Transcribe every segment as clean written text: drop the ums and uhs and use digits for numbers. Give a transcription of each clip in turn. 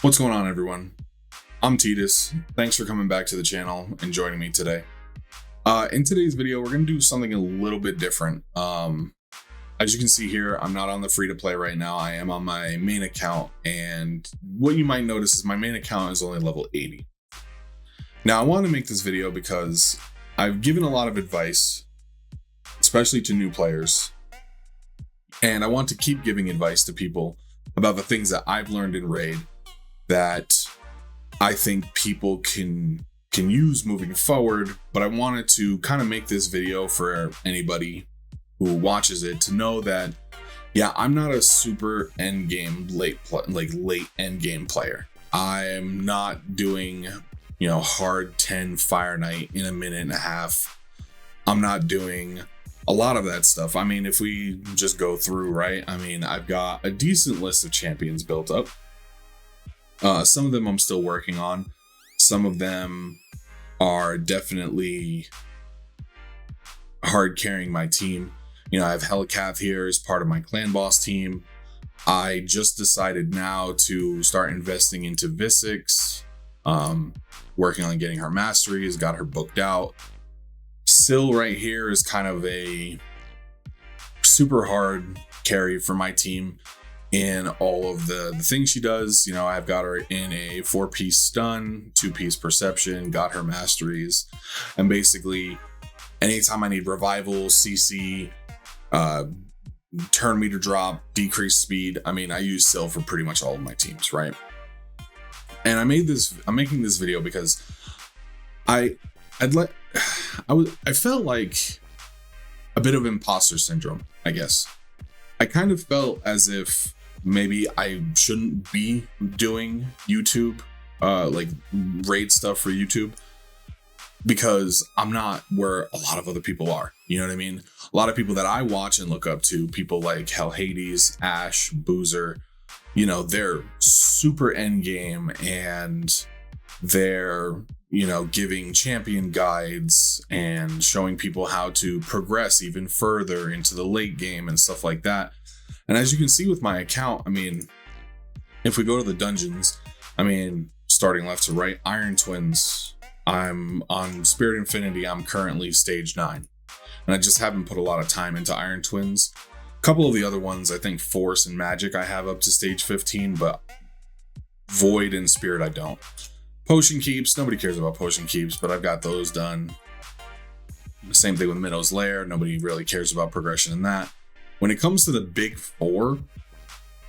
What's going on, everyone? I'm Titus. Thanks for coming back to the channel and joining me today. In today's video, we're going to do something a little bit different. As you can see here, I'm not on the free-to-play right now. I am on my main account, and what you might notice is my main account is only level 80. Now, I want to make this video because I've given a lot of advice, especially to new players, and I want to keep giving advice to people about the things that I've learned in Raid that I think people can use moving forward. But I wanted to kind of make this video for anybody who watches it to know that, yeah, I'm not a super end game late end game player. I'm not doing, hard 10 Fire Knight in a minute and a half. I'm not doing a lot of that stuff. I mean, if we just go through, right? I mean, I've got a decent list of champions built up. Some of them I'm still working on. Some of them are definitely hard carrying my team. I have Helicath here as part of my clan boss team. I just decided now to start investing into Visix, working on getting her masteries, got her booked out. Syl right here is kind of a super hard carry for my team in all of the things she does. I've got her in a 4-piece stun, 2-piece perception, got her masteries, and basically anytime I need revival, CC, turn meter drop, decrease speed, I use Syl for pretty much all of my teams, right? And I'm making this video because I felt like a bit of imposter syndrome, I guess. I kind of felt as if maybe I shouldn't be doing YouTube, raid stuff for YouTube, because I'm not where a lot of other people are. You know what I mean? A lot of people that I watch and look up to, people like Hell Hades, Ash, Boozer, they're super end game, and they're giving champion guides and showing people how to progress even further into the late game and stuff like that. And as you can see with my account, if we go to the dungeons, starting left to right, Iron Twins, I'm on Spirit Infinity, I'm currently stage 9. And I just haven't put a lot of time into Iron Twins. A couple of the other ones, I think Force and Magic, I have up to stage 15, but Void and Spirit, I don't. Potion Keeps, nobody cares about Potion Keeps, but I've got those done. The same thing with Minnow's Lair, nobody really cares about progression in that. When it comes to the big four,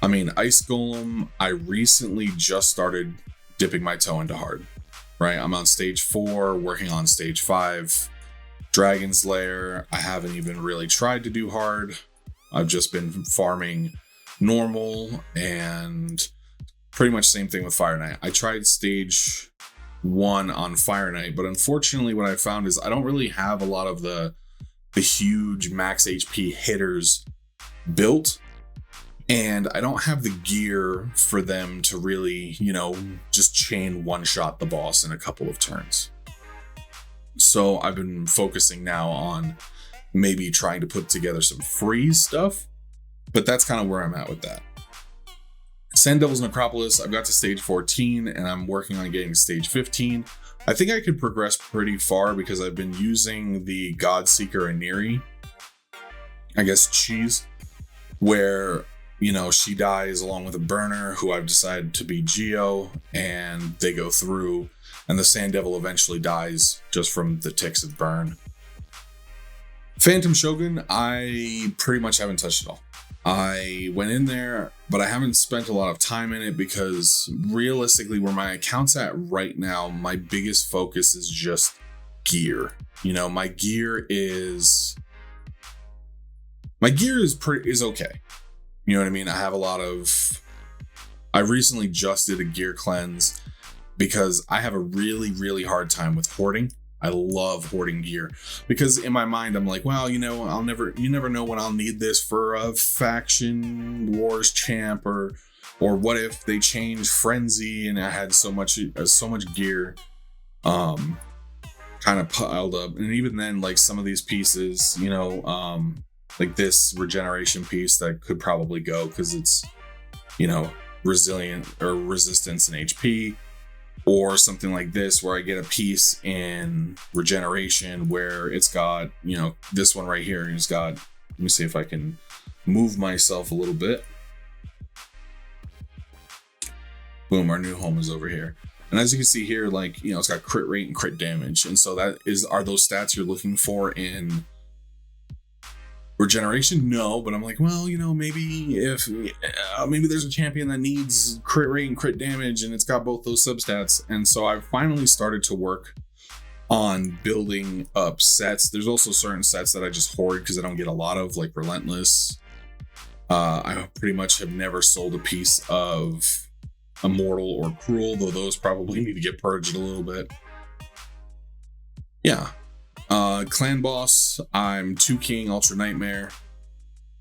Ice Golem, I recently just started dipping my toe into hard, right? I'm on stage 4, working on stage 5. Dragon's Lair, I haven't even really tried to do hard. I've just been farming normal, and pretty much same thing with Fire Knight. I tried stage 1 on Fire Knight, but unfortunately what I found is I don't really have a lot of the huge max HP hitters built, and I don't have the gear for them to really, just chain one-shot the boss in a couple of turns. So I've been focusing now on maybe trying to put together some freeze stuff, but that's kind of where I'm at with that. Sand Devil's Necropolis, I've got to stage 14, and I'm working on getting to stage 15. I think I could progress pretty far because I've been using the Godseeker Aniri, I guess cheese, where, she dies along with a burner who I've decided to be Geo, and they go through, and the Sand Devil eventually dies just from the ticks of burn. Phantom Shogun, I pretty much haven't touched at all. I went in there, but I haven't spent a lot of time in it because realistically where my account's at right now, my biggest focus is just gear. My gear is okay. You know what I mean? I recently just did a gear cleanse because I have a really, really hard time with hoarding. I love hoarding gear because in my mind, I'm like, well, you never know when I'll need this for a faction wars champ, or what if they change Frenzy and I had so much gear, kind of piled up. And even then, like some of these pieces, like this regeneration piece that could probably go because it's, resilient or resistance in HP, or something like this where I get a piece in regeneration where it's got, you know, this one right here. It's got, let me see if I can move myself a little bit. Boom, our new home is over here. And as you can see here, like, you know, it's got crit rate and crit damage. And so are those stats you're looking for in regeneration? No, but I'm like, well, you know, maybe maybe there's a champion that needs crit rate and crit damage and it's got both those substats. And so I've finally started to work on building up sets. There's also certain sets that I just hoard because I don't get a lot of, like Relentless. I pretty much have never sold a piece of Immortal or Cruel, though those probably need to get purged a little bit. Yeah. Clan boss, I'm 2 King Ultra Nightmare.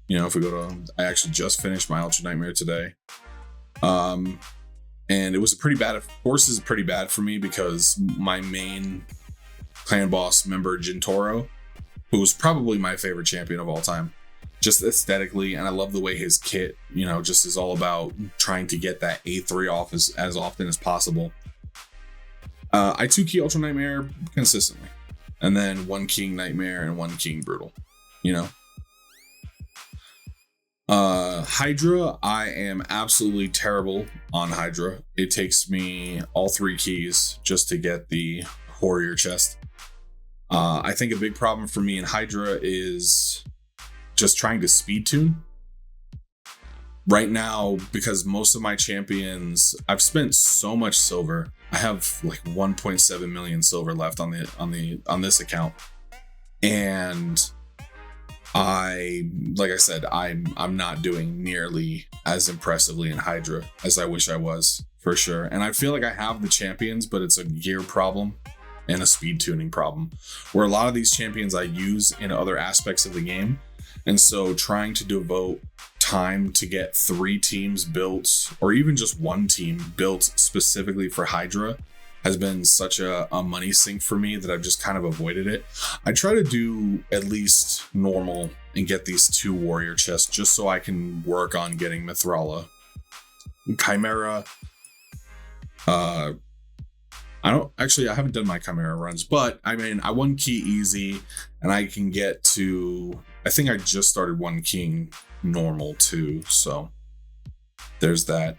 You know, if we go to, I actually just finished my Ultra Nightmare today. And it was a pretty bad, of course, is pretty bad for me because my main clan boss member, Jintoro, who was probably my favorite champion of all time, just aesthetically, and I love the way his kit, you know, just is all about trying to get that A3 off as often as possible. I 2 Key Ultra Nightmare consistently, and then 1 King Nightmare and 1 King Brutal, you know. Hydra, I am absolutely terrible on Hydra. It takes me all 3 keys just to get the warrior chest. I think a big problem for me in Hydra is just trying to speed tune right now, because most of my champions, I've spent so much silver. I have like 1.7 million silver left on this account, and like I said, I'm not doing nearly as impressively in Hydra as I wish I was, for sure. And I feel like I have the champions, but it's a gear problem and a speed tuning problem, where a lot of these champions I use in other aspects of the game. And so trying to devote time to get 3 teams built, or even just 1 team built specifically for Hydra, has been such a money sink for me that I've just kind of avoided it. I try to do at least normal and get these 2 warrior chests just so I can work on getting Mithrala. Chimera, I haven't done my Chimera runs, but I mean, I 1 key easy, and I can get to, I think I just started 1 King normal too, so there's that.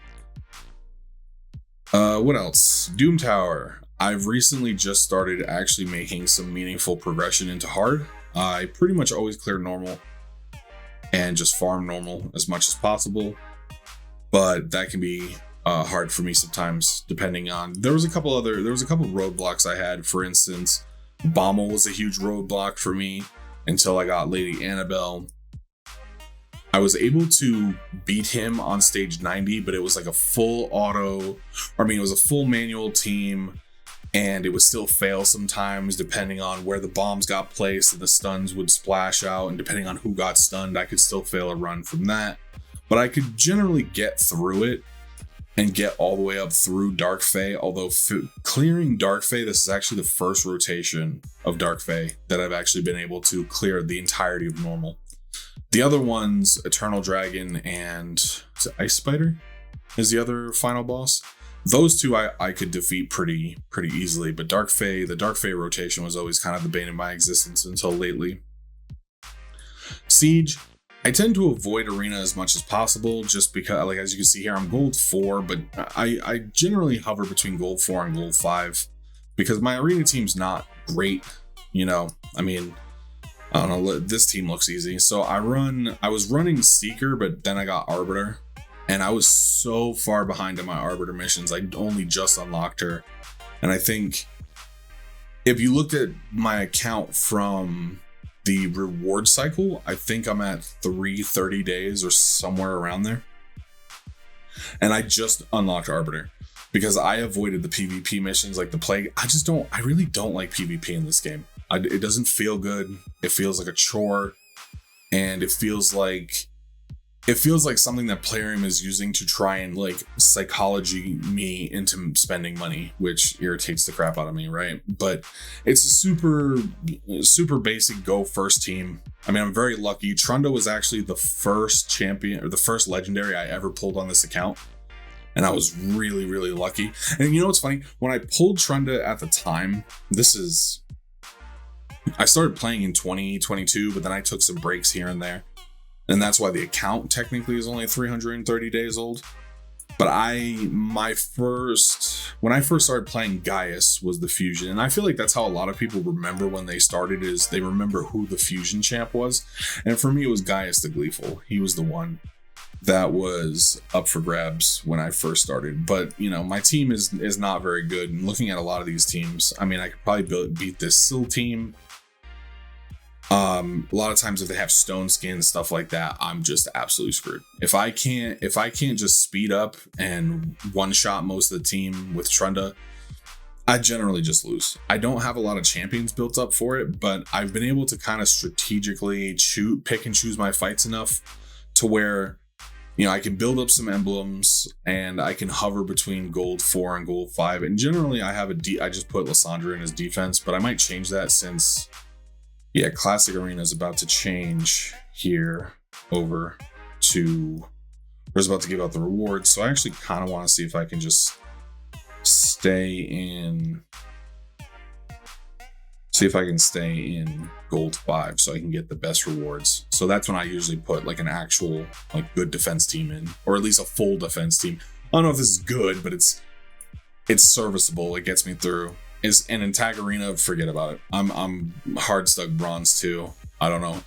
What else? Doom Tower. I've recently just started actually making some meaningful progression into hard. I pretty much always clear normal and just farm normal as much as possible, but that can be hard for me sometimes, depending on, there was a couple roadblocks I had. For instance, Bommel was a huge roadblock for me until I got Lady Annabelle. I was able to beat him on stage 90, but it was like a full it was a full manual team, and it would still fail sometimes depending on where the bombs got placed and the stuns would splash out, and depending on who got stunned, I could still fail a run from that. But I could generally get through it and get all the way up through Dark Fae, although clearing Dark Fae, this is actually the first rotation of Dark Fae that I've actually been able to clear the entirety of normal. The other ones, Eternal Dragon and Ice Spider is the other final boss. Those 2 I could defeat pretty easily, but the Dark Fae rotation was always kind of the bane of my existence until lately. Siege, I tend to avoid arena as much as possible, just because, like, as you can see here, I'm gold 4, but I generally hover between gold 4 and gold 5 because my arena team's not great, you know. I mean, I don't know, this team looks easy. So I was running Seeker, but then I got Arbiter, and I was so far behind on my Arbiter missions. I only just unlocked her. And I think if you looked at my account from the reward cycle, I think I'm at 330 days or somewhere around there. And I just unlocked Arbiter because I avoided the PvP missions like the Plague. I really don't like PvP in this game. It doesn't feel good. It feels like a chore, and it feels like something that Plarium is using to try and like psychology me into spending money, which irritates the crap out of me, right? But it's a super basic go first team. I mean, I'm very lucky. Trunda was actually the first champion or the first legendary I ever pulled on this account. and I was really, really lucky. And you know what's funny? When I pulled Trunda at the time, I started playing in 2022, but then I took some breaks here and there. And that's why the account technically is only 330 days old. But when I first started playing Gaius was the Fusion. And I feel like that's how a lot of people remember when they started, is they remember who the Fusion champ was. And for me, it was Gaius the Gleeful. He was the one that was up for grabs when I first started. But, you know, my team is not very good. And looking at a lot of these teams, I mean, I could probably beat this Syl team. A lot of times if they have stone skin, stuff like that, I'm just absolutely screwed. If I can't just speed up and one shot most of the team with Trunda, I generally just lose. I don't have a lot of champions built up for it, but I've been able to kind of strategically pick and choose my fights enough to where, you know, I can build up some emblems and I can hover between gold 4 and gold 5. And generally I just put Lissandra in as defense, but I might change that since, yeah, Classic Arena is about to change here over to, we're about to give out the rewards. So I actually kind of want to see if I can just stay in gold 5 so I can get the best rewards. So that's when I usually put like an actual like good defense team in, or at least a full defense team. I don't know if this is good, but it's serviceable. It gets me through. And in Tag Arena, forget about it. I'm hard stuck bronze too. I don't know.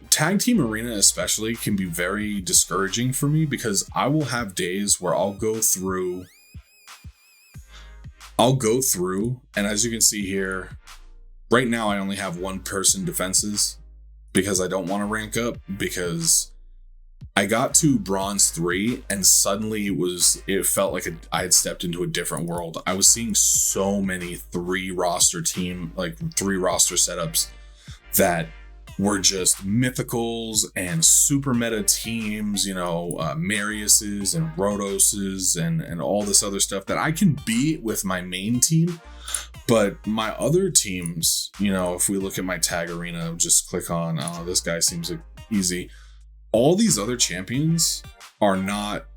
Tag Team Arena especially can be very discouraging for me, because I will have days where I'll go through, and as you can see here, right now I only have 1-person defenses because I don't want to rank up, because I got to bronze 3 and suddenly it felt like I had stepped into a different world. I was seeing so many 3 roster setups that were just mythicals and super meta teams, you know, Mariuses and Rhodoses and all this other stuff that I can beat with my main team. But my other teams, you know, if we look at my Tag Arena, just click on, this guy seems like easy. All these other champions are not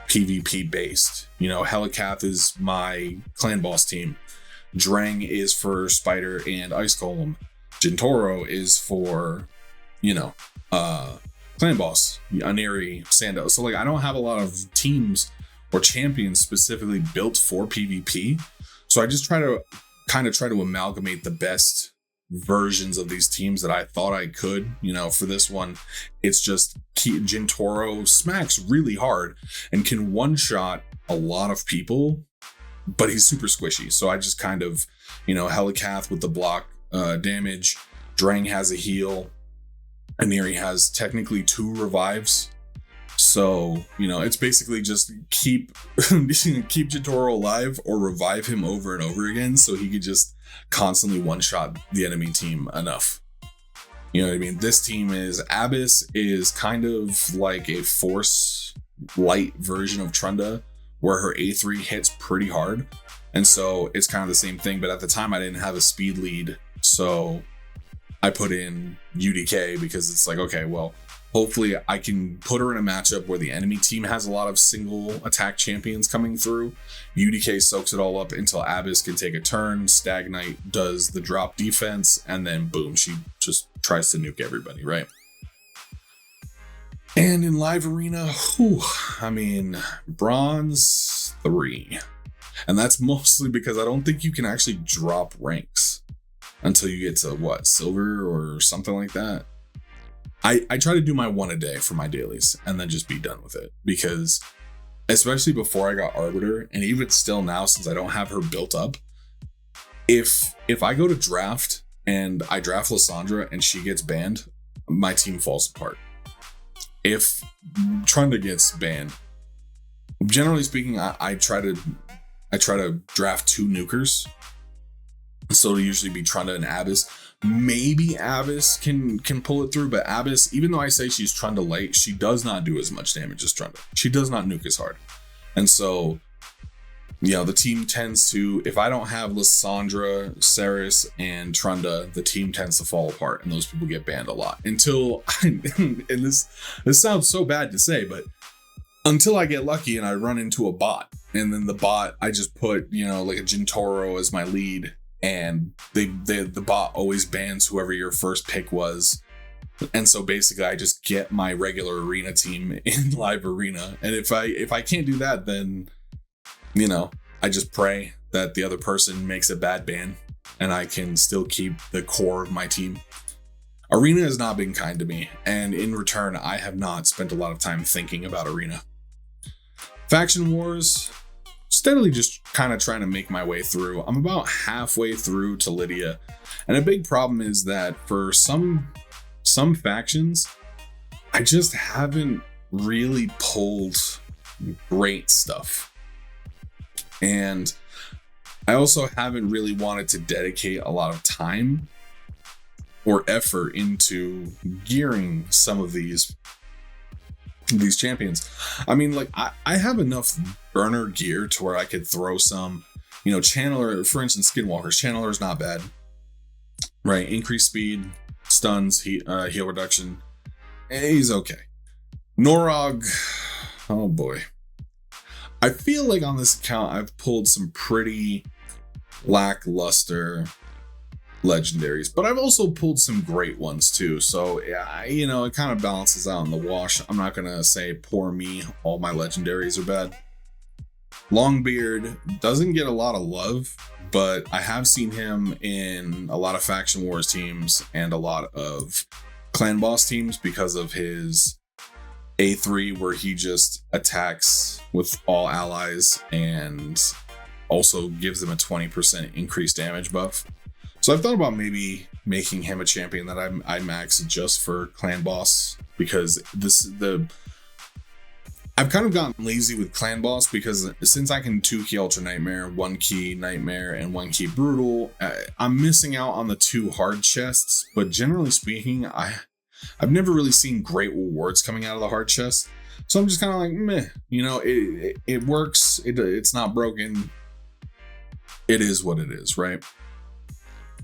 PvP based. You know, Helicath is my clan boss team. Drang is for Spider and Ice Golem. Jintoro is for, you know, clan boss, Aneri, Sando. So like I don't have a lot of teams or champions specifically built for PvP. So I just try to amalgamate the best versions of these teams that I thought I could. You know, for this one, it's just Jintoro smacks really hard and can one-shot a lot of people, but he's super squishy. So I just kind of, you know, Helicath with the block damage, Drang has a heal, Aneri has technically 2 revives. So, you know, it's basically just keep Jintoro alive or revive him over and over again so he could just constantly one-shot the enemy team enough. You know what I mean? This team Abyss is kind of like a Force light version of Trunda, where her A3 hits pretty hard. And so it's kind of the same thing, but at the time I didn't have a speed lead. So I put in UDK because it's like, okay, well, hopefully I can put her in a matchup where the enemy team has a lot of single attack champions coming through. UDK soaks it all up until Abyss can take a turn. Stagnite does the drop defense, and then boom, she just tries to nuke everybody, right? And in live arena, bronze 3. And that's mostly because I don't think you can actually drop ranks until you get to silver or something like that. I try to do my 1 a day for my dailies and then just be done with it, because especially before I got Arbiter, and even still now since I don't have her built up, if I go to draft and I draft Lissandra and she gets banned, my team falls apart. If Trunda gets banned, generally speaking, I try to draft 2 nukers. So it'll usually be Trunda and Abyss. Maybe Abyss can pull it through, but Abyss, even though I say she's Trunda light, she does not do as much damage as Trunda. She does not nuke as hard. And so, you know, the team tends to, if I don't have Lissandra, Seris, and Trunda, the team tends to fall apart and those people get banned a lot. Until, and this sounds so bad to say, but until I get lucky and I run into a bot. And then the bot, I just put, like a Jintoro as my lead, and the bot always bans whoever your first pick was. And so basically I just get my regular arena team in live arena. And if I can't do that, then, I just pray that the other person makes a bad ban and I can still keep the core of my team. Arena has not been kind to me, and in return, I have not spent a lot of time thinking about Arena. Faction Wars, steadily just kind of trying to make my way through. I'm about halfway through to Lydia, and a big problem is that for some factions, I just haven't really pulled great stuff. And I also haven't really wanted to dedicate a lot of time or effort into gearing some of these champions. I mean, like, I have enough burner gear to where I could throw some, Channeler, for instance, Skinwalker's Channeler is not bad, right? Increased speed, stuns, heal reduction. He's okay. Norog, oh boy. I feel like on this account, I've pulled some pretty lackluster legendaries, but I've also pulled some great ones too. So yeah, it kind of balances out in the wash. I'm not gonna say poor me, all my legendaries are bad. Longbeard doesn't get a lot of love, but I have seen him in a lot of Faction Wars teams and a lot of Clan Boss teams because of his A3, where he just attacks with all allies and also gives them a 20% increased damage buff. So I've thought about maybe making him a champion that I max just for Clan Boss, because I've kind of gotten lazy with Clan Boss, because since I can 2-key Ultra Nightmare, 1-key Nightmare, and 1-key Brutal, I'm missing out on the 2 hard chests. But generally speaking, I've never really seen great rewards coming out of the hard chest. So I'm just kind of like, meh, it works. It's not broken. It is what it is, right?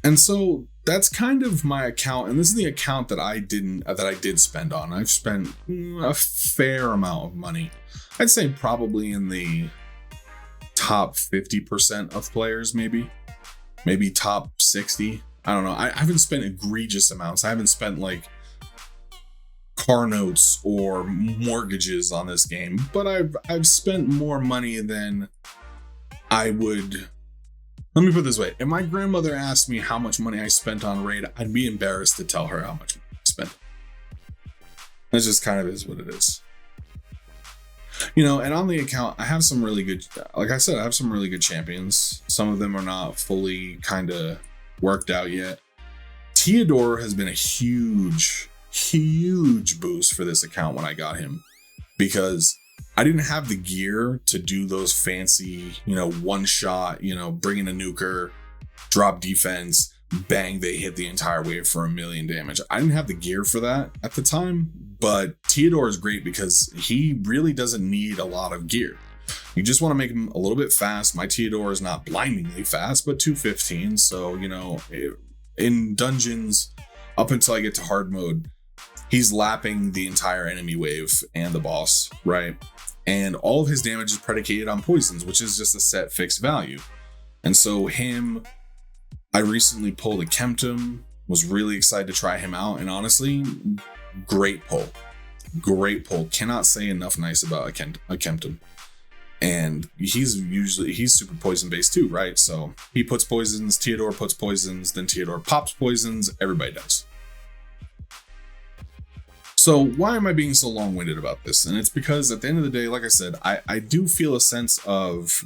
And so that's kind of my account, and this is the account that I did spend on. I've spent a fair amount of money. I'd say probably in the top 50% of players, maybe top 60. I don't know. I haven't spent egregious amounts. I haven't spent like car notes or mortgages on this game, but I've spent more money than I would. Let me put it this way. If my grandmother asked me how much money I spent on Raid, I'd be embarrassed to tell her how much money I spent. That just kind of is what it is. And on the account, I have some really good, like I said, I have some really good champions. Some of them are not fully kind of worked out yet. Theodore has been a huge boost for this account when I got him, because I didn't have the gear to do those fancy, one shot, bring in a nuker, drop defense, bang, they hit the entire wave for 1 million damage. I didn't have the gear for that at the time, but Theodore is great because he really doesn't need a lot of gear. You just want to make him a little bit fast. My Theodore is not blindingly fast, but 215. So, in dungeons, up until I get to hard mode, he's lapping the entire enemy wave and the boss, right? And all of his damage is predicated on poisons, which is just a set fixed value. And so I recently pulled a Kemptum, was really excited to try him out. And honestly, great pull. Cannot say enough nice about a Kemptum. And he's super poison based too, right? So he puts poisons, Theodore puts poisons, then Theodore pops poisons, everybody does. So why am I being so long-winded about this? And it's because at the end of the day, like I said, I do feel a sense of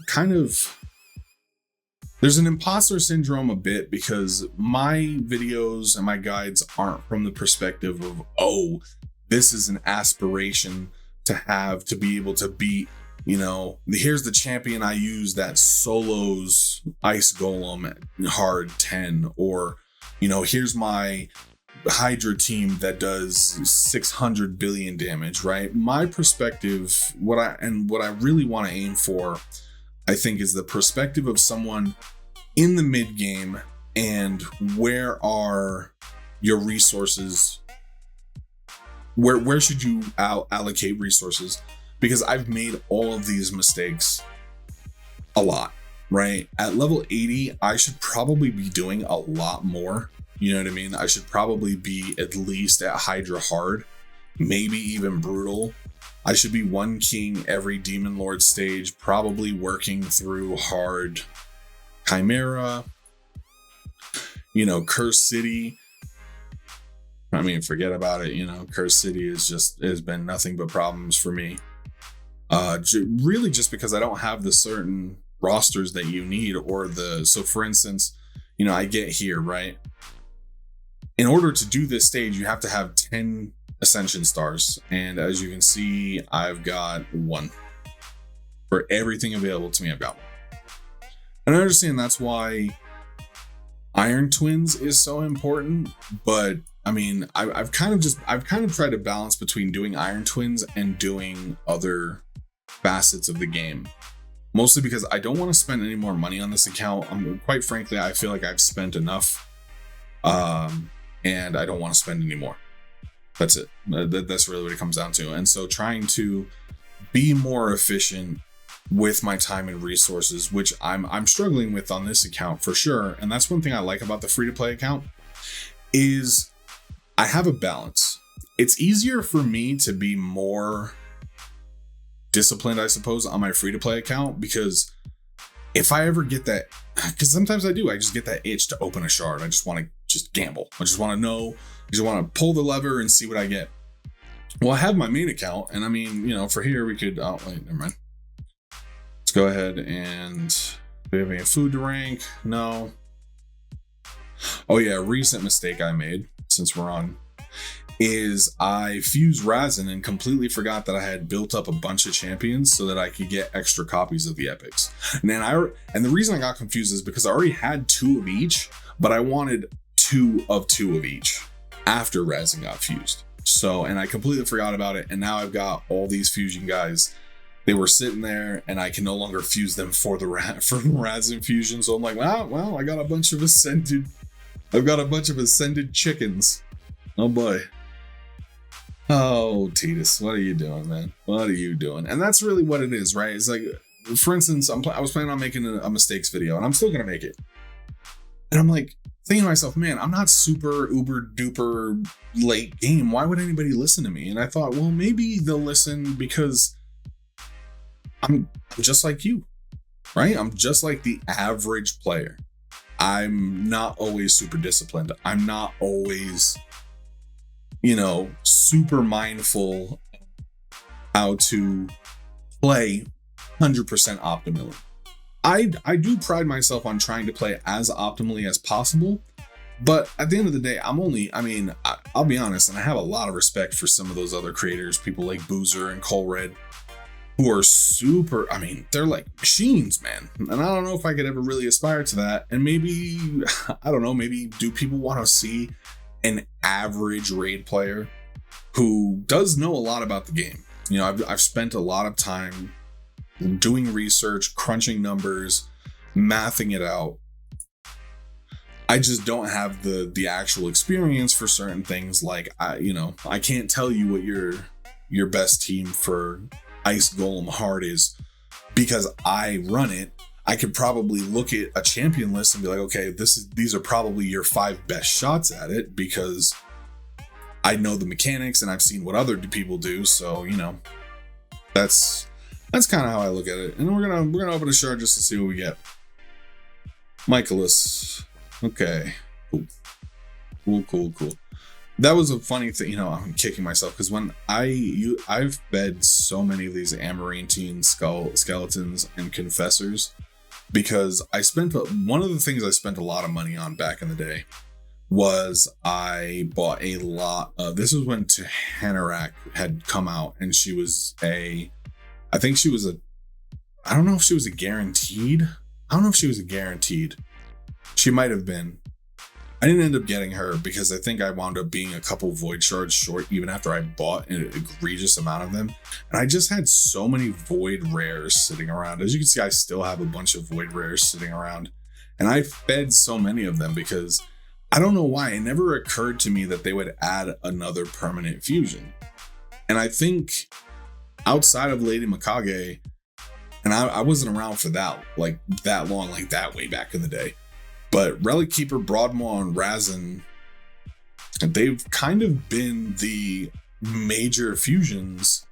there's an imposter syndrome a bit, because my videos and my guides aren't from the perspective of, oh, this is an aspiration to be able to beat, here's the champion I use that solos Ice Golem at hard 10, or, here's my Hydra team that does 600 billion damage, right? My perspective, what I really want to aim for, I think, is the perspective of someone in the mid game, and where are your resources? Where should you allocate resources because I've made all of these mistakes a lot, right? At level 80, I should probably be doing a lot more. You know what I mean? I should probably be at least at Hydra hard, maybe even brutal. I should be one king every Demon Lord stage, probably working through hard Chimera, you know, Curse City. I mean, forget about it. You know, Curse City has been nothing but problems for me. Really just because I don't have the certain rosters that you need, so for instance, you know, I get here, right? In order to do this stage, you have to have 10 Ascension stars. And as you can see, I've got 1. For everything available to me, I've got 1. And I understand that's why Iron Twins is so important, but I mean, I've kind of tried to balance between doing Iron Twins and doing other facets of the game. Mostly because I don't want to spend any more money on this account. Quite frankly, I feel like I've spent enough, and I don't want to spend any more. That's it. That's really what it comes down to. And so trying to be more efficient with my time and resources, which I'm struggling with on this account for sure. And that's one thing I like about the free-to-play account, is I have a balance. It's easier for me to be more disciplined, I suppose, on my free-to-play account, because if I ever get that, because sometimes I just get that itch to open a shard. I just want to just gamble. I just want to know, I just want to pull the lever and see what I get. Well, I have my main account, and I mean, you know, for here we could, oh wait, never mind. Let's go ahead and, do we have any food to rank? No. Oh yeah, a recent mistake I made, since we're on, is I fused Razin and completely forgot that I had built up a bunch of champions so that I could get extra copies of the epics. And the reason I got confused is because I already had 2 of each, but I wanted 2 of each after Razin got fused. So, and I completely forgot about it, and now I've got all these fusion guys. They were sitting there, and I can no longer fuse them for the Razin fusion. So I'm like, well, I got a bunch of ascended chickens. Oh boy. Oh, Tidus, what are you doing, man? What are you doing? And that's really what it is, right? It's like, for instance, I was planning on making a mistakes video, and I'm still gonna make it. And I'm like thinking to myself, man, I'm not super uber duper late game. Why would anybody listen to me? And I thought, well, maybe they'll listen because I'm just like you, right? I'm just like the average player. I'm not always super disciplined. I'm not always, you know, super mindful how to play 100% optimally. I do pride myself on trying to play as optimally as possible, but at the end of the day, I'll be honest, and I have a lot of respect for some of those other creators, people like Boozer and Colred, who are super, they're like machines, man. And I don't know if I could ever really aspire to that. And maybe, I don't know, maybe do people want to see an average raid player who does know a lot about the game? You know, I've spent a lot of time doing research, crunching numbers, mathing it out. I just don't have the actual experience for certain things. Like, I can't tell you what your best team for Ice Golem Hard is because I run it. I could probably look at a champion list and be like, okay, these are probably your 5 best shots at it because I know the mechanics and I've seen what other people do. So, you know, that's kind of how I look at it. And we're gonna open a shard just to see what we get. Michaelis. Okay. Cool. That was a funny thing. You know, I'm kicking myself because when I've fed so many of these Amarantine skeletons and confessors because one of the things I spent a lot of money on back in the day was I bought a lot of, this was when Tehanarak had come out, and she was I don't know if she was a guaranteed. She might have been. I didn't end up getting her because I think I wound up being a couple void shards short even after I bought an egregious amount of them. And I just had so many void rares sitting around. As you can see, I still have a bunch of void rares sitting around. And I fed so many of them because I don't know why. It never occurred to me that they would add another permanent fusion. And I think outside of Lady Mikage, and I wasn't around for that long, like that way back in the day. But Relic Keeper, Broadmaw, and Razin, they've kind of been the major fusions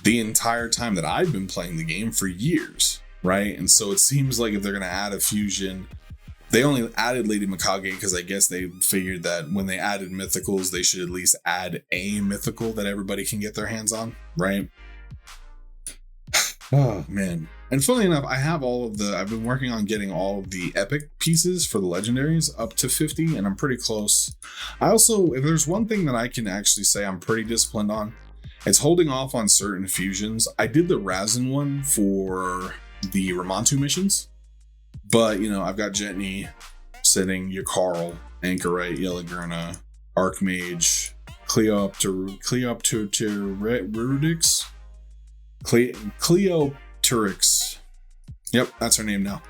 the entire time that I've been playing the game for years, right? And so it seems like if they're going to add a fusion, they only added Lady Mikage because I guess they figured that when they added mythicals, they should at least add a mythical that everybody can get their hands on, right? Oh, man. And funnily enough, I've been working on getting all of the epic pieces for the legendaries up to 50, and I'm pretty close. I also, if there's one thing that I can actually say I'm pretty disciplined on, it's holding off on certain fusions. I did the Razin one for the Ramontu missions, but, you know, I've got Jetney sitting, Yakarl, Anchorite, Yelagurna, Archmage, Cleopteryx. Yep, that's her name now.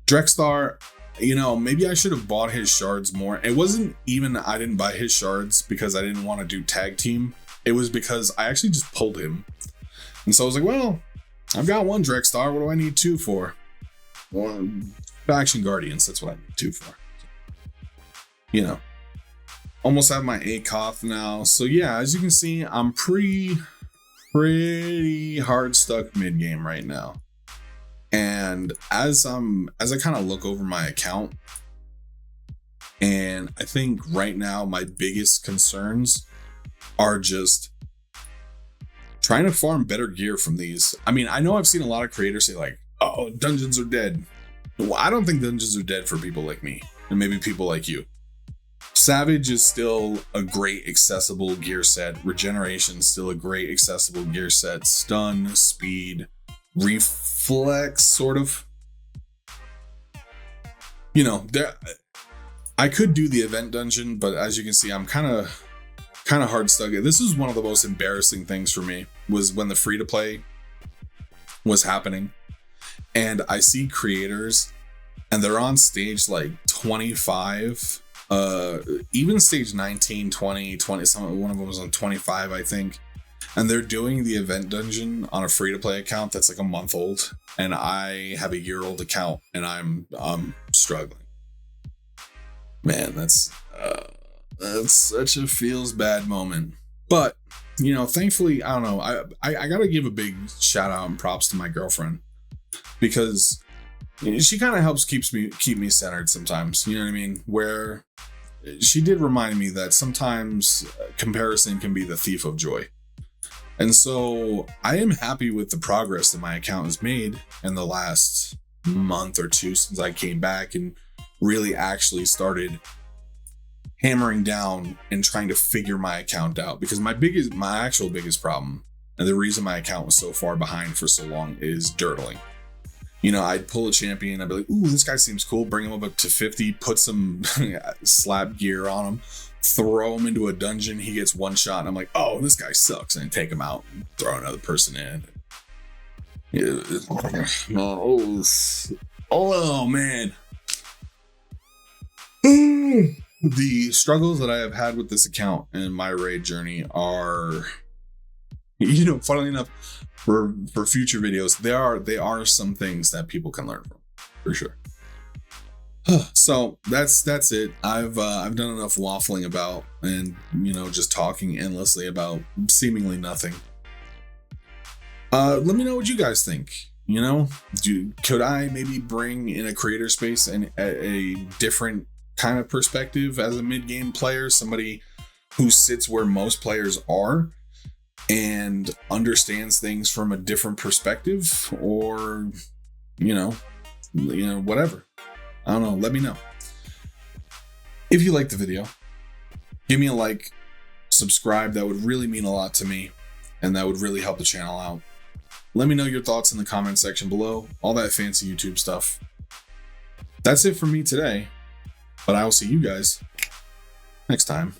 Drexthar, you know, maybe I should have bought his shards more. It wasn't even I didn't buy his shards because I didn't want to do tag team. It was because I actually just pulled him. And so I was like, well, I've got one Drexthar. What do I need two for? One Faction Guardians. That's what I need two for. You know, almost have my ACOF now. So yeah, as you can see, I'm pretty hard stuck mid game right now. And as I kind of look over my account, and I think right now my biggest concerns are just trying to farm better gear from these. I mean, I know I've seen a lot of creators say like, oh, dungeons are dead. Well, I don't think dungeons are dead for people like me and maybe people like you. Savage is still a great accessible gear set. Regeneration is still a great accessible gear set. Stun, speed, reflex, sort of. You know, I could do the event dungeon, but as you can see, I'm kind of hard stuck. This is one of the most embarrassing things for me, was when the free to play was happening, and I see creators and they're on stage like 25, even stage 19, 20, one of them was on 25, I think. And they're doing the event dungeon on a free to play account that's like a month old, and I have a year-old account, and I'm struggling. Man, that's such a feels bad moment. But, you know, thankfully, I don't know, I gotta give a big shout out and props to my girlfriend, because she kind of helps keep me centered sometimes. You know what I mean? Where she did remind me that sometimes comparison can be the thief of joy. And so I am happy with the progress that my account has made in the last month or two since I came back and really actually started hammering down and trying to figure my account out. Because my actual biggest problem, and the reason my account was so far behind for so long, is dirtling. You know, I'd pull a champion, I'd be like, ooh, this guy seems cool, bring him up to 50, put some slap gear on him, throw him into a dungeon, he gets one shot, and I'm like, oh, this guy sucks, and take him out and throw another person in. Oh man. The struggles that I have had with this account and my raid journey are, you know, funnily enough, for future videos, they are some things that people can learn from, for sure. So that's it. I've done enough waffling about, and, you know, just talking endlessly about seemingly nothing. Let me know what you guys think. You know, could I maybe bring in a creator space and a different kind of perspective as a mid-game player, somebody who sits where most players are and understands things from a different perspective, or, you know, whatever. I don't know. Let me know. If you liked the video, give me a like, subscribe. That would really mean a lot to me, and that would really help the channel out. Let me know your thoughts in the comment section below. All that fancy YouTube stuff. That's it for me today, but I will see you guys next time.